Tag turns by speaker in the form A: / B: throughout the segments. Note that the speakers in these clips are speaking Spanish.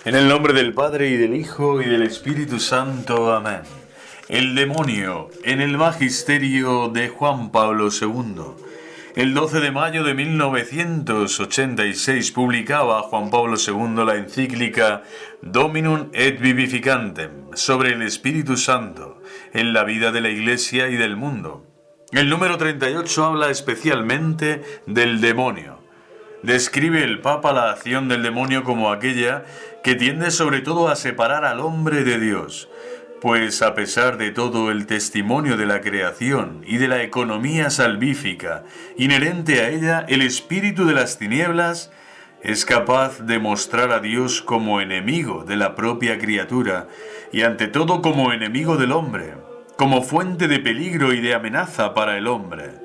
A: En el nombre del Padre, y del Hijo, y del Espíritu Santo. Amén. El demonio, en el magisterio de Juan Pablo II. El 12 de mayo de 1986 publicaba Juan Pablo II la encíclica Dominum et Vivificantem sobre el Espíritu Santo en la vida de la Iglesia y del mundo. El número 38 habla especialmente del demonio. Describe el Papa la acción del demonio como aquella que tiende sobre todo a separar al hombre de Dios, pues a pesar de todo el testimonio de la creación y de la economía salvífica inherente a ella, el espíritu de las tinieblas es capaz de mostrar a Dios como enemigo de la propia criatura y ante todo como enemigo del hombre, como fuente de peligro y de amenaza para el hombre.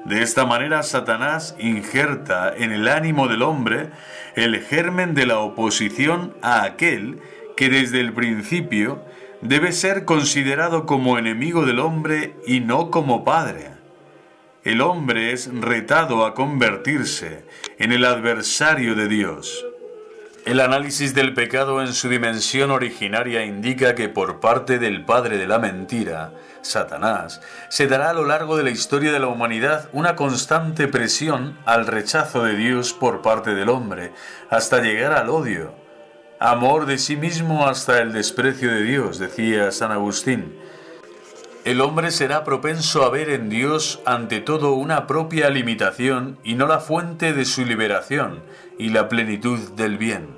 A: De esta manera, Satanás injerta en el ánimo del hombre el germen de la oposición a aquel que desde el principio debe ser considerado como enemigo del hombre y no como padre. El hombre es retado a convertirse en el adversario de Dios. El análisis del pecado en su dimensión originaria indica que por parte del padre de la mentira, Satanás, se dará a lo largo de la historia de la humanidad una constante presión al rechazo de Dios por parte del hombre, hasta llegar al odio. Amor de sí mismo hasta el desprecio de Dios, decía San Agustín. El hombre será propenso a ver en Dios ante todo una propia limitación y no la fuente de su liberación y la plenitud del bien.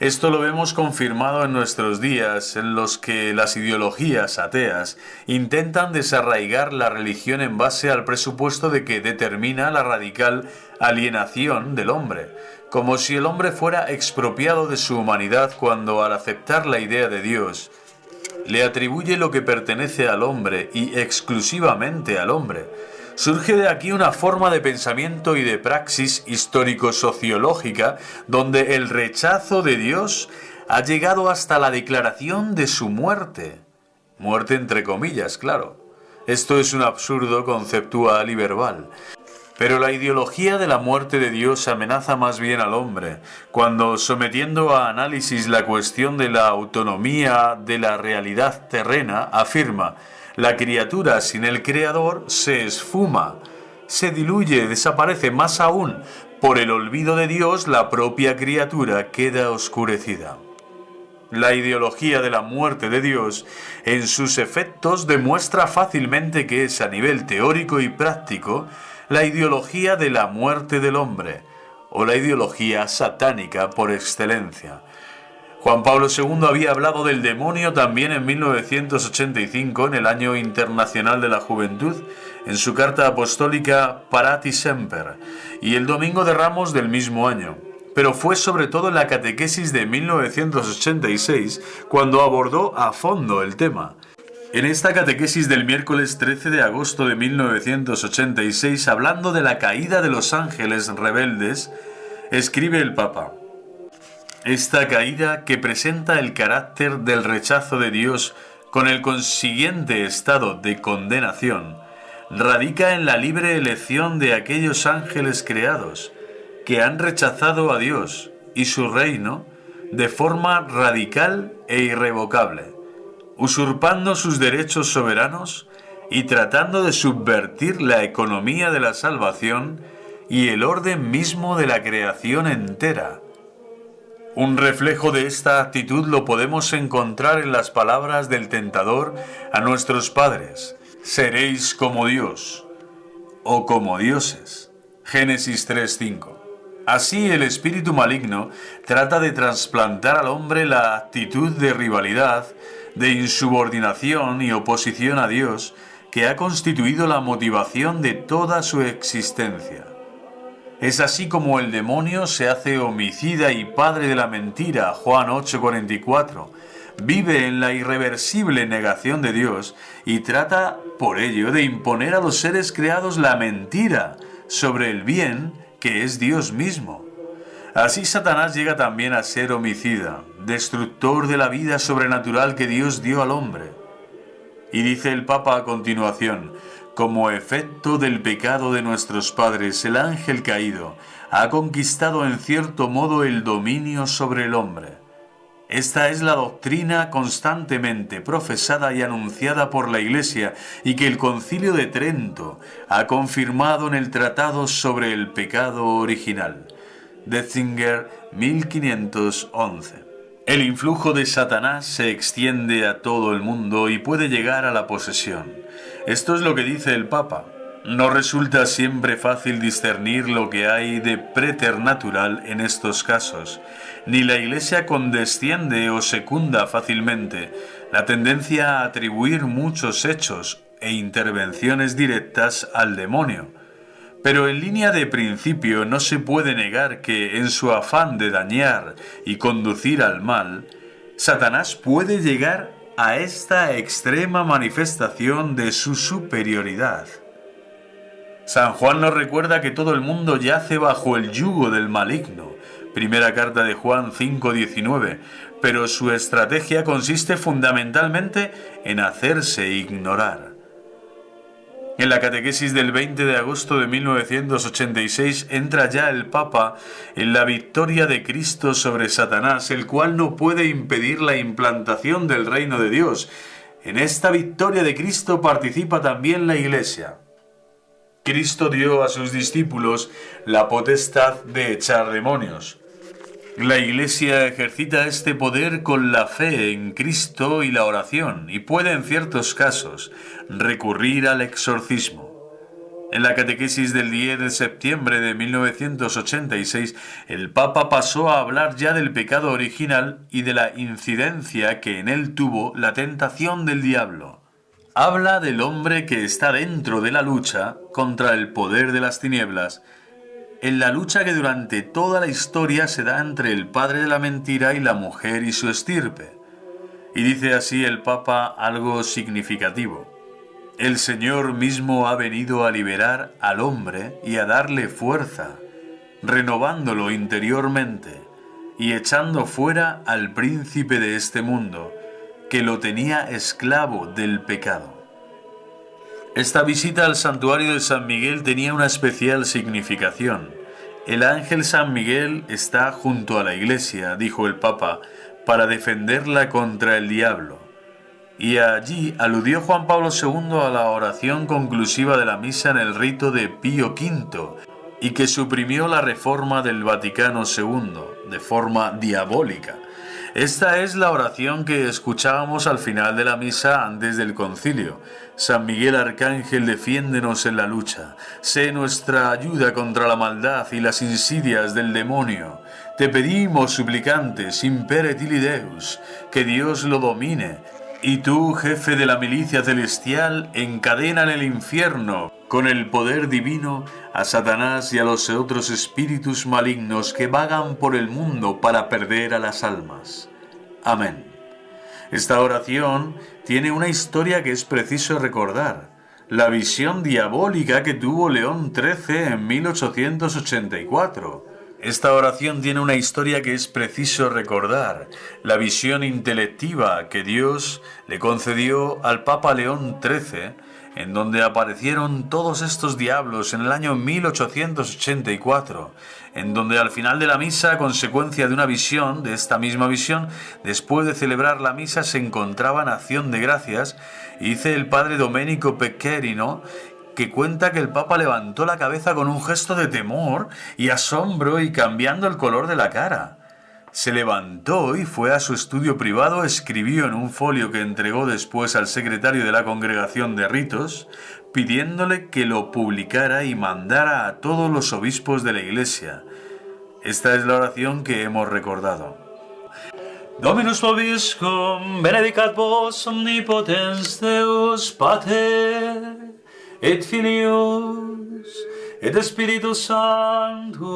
A: Esto lo vemos confirmado en nuestros días, en los que las ideologías ateas intentan desarraigar la religión en base al presupuesto de que determina la radical alienación del hombre, como si el hombre fuera expropiado de su humanidad cuando, al aceptar la idea de Dios, le atribuye lo que pertenece al hombre y exclusivamente al hombre. Surge de aquí una forma de pensamiento y de praxis histórico-sociológica donde el rechazo de Dios ha llegado hasta la declaración de su muerte. Muerte entre comillas, claro. Esto es un absurdo conceptual y verbal. Pero la ideología de la muerte de Dios amenaza más bien al hombre, cuando, sometiendo a análisis la cuestión de la autonomía de la realidad terrena, afirma: la criatura sin el Creador se esfuma, se diluye, desaparece. Más aún, por el olvido de Dios, la propia criatura queda oscurecida. La ideología de la muerte de Dios, en sus efectos, demuestra fácilmente que es, a nivel teórico y práctico, la ideología de la muerte del hombre, o la ideología satánica por excelencia. Juan Pablo II había hablado del demonio también en 1985, en el Año Internacional de la Juventud, en su carta apostólica Parati Semper, y el Domingo de Ramos del mismo año. Pero fue sobre todo en la catequesis de 1986 cuando abordó a fondo el tema. En esta catequesis del miércoles 13 de agosto de 1986, hablando de la caída de los ángeles rebeldes, escribe el Papa: esta caída, que presenta el carácter del rechazo de Dios con el consiguiente estado de condenación, radica en la libre elección de aquellos ángeles creados, que han rechazado a Dios y su reino de forma radical e irrevocable, usurpando sus derechos soberanos y tratando de subvertir la economía de la salvación y el orden mismo de la creación entera. Un reflejo de esta actitud lo podemos encontrar en las palabras del tentador a nuestros padres: seréis como Dios, o como dioses. Génesis 3:5. Así, el espíritu maligno trata de trasplantar al hombre la actitud de rivalidad, de insubordinación y oposición a Dios, que ha constituido la motivación de toda su existencia. Es así como el demonio se hace homicida y padre de la mentira, Juan 8:44, vive en la irreversible negación de Dios y trata, por ello, de imponer a los seres creados la mentira sobre el bien que es Dios mismo. Así Satanás llega también a ser homicida, destructor de la vida sobrenatural que Dios dio al hombre. Y dice el Papa a continuación: como efecto del pecado de nuestros padres, el ángel caído ha conquistado en cierto modo el dominio sobre el hombre. Esta es la doctrina constantemente profesada y anunciada por la Iglesia y que el Concilio de Trento ha confirmado en el Tratado sobre el Pecado Original, Detzinger, 1511. El influjo de Satanás se extiende a todo el mundo y puede llegar a la posesión. Esto es lo que dice el Papa. No resulta siempre fácil discernir lo que hay de preternatural en estos casos, ni la Iglesia condesciende o secunda fácilmente la tendencia a atribuir muchos hechos e intervenciones directas al demonio. Pero en línea de principio no se puede negar que, en su afán de dañar y conducir al mal, Satanás puede llegar a esta extrema manifestación de su superioridad. San Juan nos recuerda que todo el mundo yace bajo el yugo del maligno, primera carta de Juan 5:19, pero su estrategia consiste fundamentalmente en hacerse ignorar. En la catequesis del 20 de agosto de 1986 entra ya el Papa en la victoria de Cristo sobre Satanás, el cual no puede impedir la implantación del reino de Dios. En esta victoria de Cristo participa también la Iglesia. Cristo dio a sus discípulos la potestad de echar demonios. La Iglesia ejercita este poder con la fe en Cristo y la oración, y puede en ciertos casos recurrir al exorcismo. En la catequesis del 10 de septiembre de 1986, el Papa pasó a hablar ya del pecado original y de la incidencia que en él tuvo la tentación del diablo. Habla del hombre que está dentro de la lucha contra el poder de las tinieblas, en la lucha que durante toda la historia se da entre el padre de la mentira y la mujer y su estirpe. Y dice así el Papa algo significativo: el Señor mismo ha venido a liberar al hombre y a darle fuerza, renovándolo interiormente y echando fuera al príncipe de este mundo, que lo tenía esclavo del pecado. Esta visita al santuario de San Miguel tenía una especial significación. El ángel San Miguel está junto a la Iglesia, dijo el Papa, para defenderla contra el diablo. Y allí aludió Juan Pablo II a la oración conclusiva de la misa en el rito de Pío V, y que suprimió la reforma del Vaticano II, de forma diabólica. Esta es la oración que escuchábamos al final de la misa antes del concilio. San Miguel Arcángel, defiéndenos en la lucha. Sé nuestra ayuda contra la maldad y las insidias del demonio. Te pedimos, suplicantes, impere tili Deus, que Dios lo domine. Y tú, jefe de la milicia celestial, encadena en el infierno, con el poder divino, a Satanás y a los otros espíritus malignos que vagan por el mundo para perder a las almas. Amén. Esta oración tiene una historia que es preciso recordar: la visión diabólica que tuvo León XIII en 1884. Esta oración tiene una historia que es preciso recordar: la visión intelectiva que Dios le concedió al Papa León XIII, en donde aparecieron todos estos diablos en el año 1884, en donde al final de la misa, a consecuencia de una visión, de esta misma visión, después de celebrar la misa se encontraba en acción de gracias, y dice el padre Domenico Peccherino, que cuenta que el Papa levantó la cabeza con un gesto de temor y asombro y cambiando el color de la cara. Se levantó y fue a su estudio privado, escribió en un folio que entregó después al secretario de la Congregación de Ritos, pidiéndole que lo publicara y mandara a todos los obispos de la Iglesia. Esta es la oración que hemos recordado. Dominus vobiscum, benedicat vos omnipotens Deus Pater, et Filius, et Spiritus Sanctus.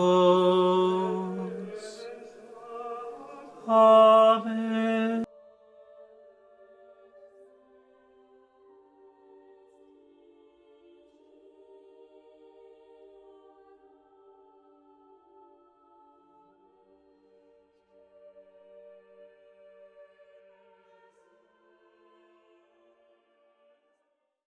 A: Amen.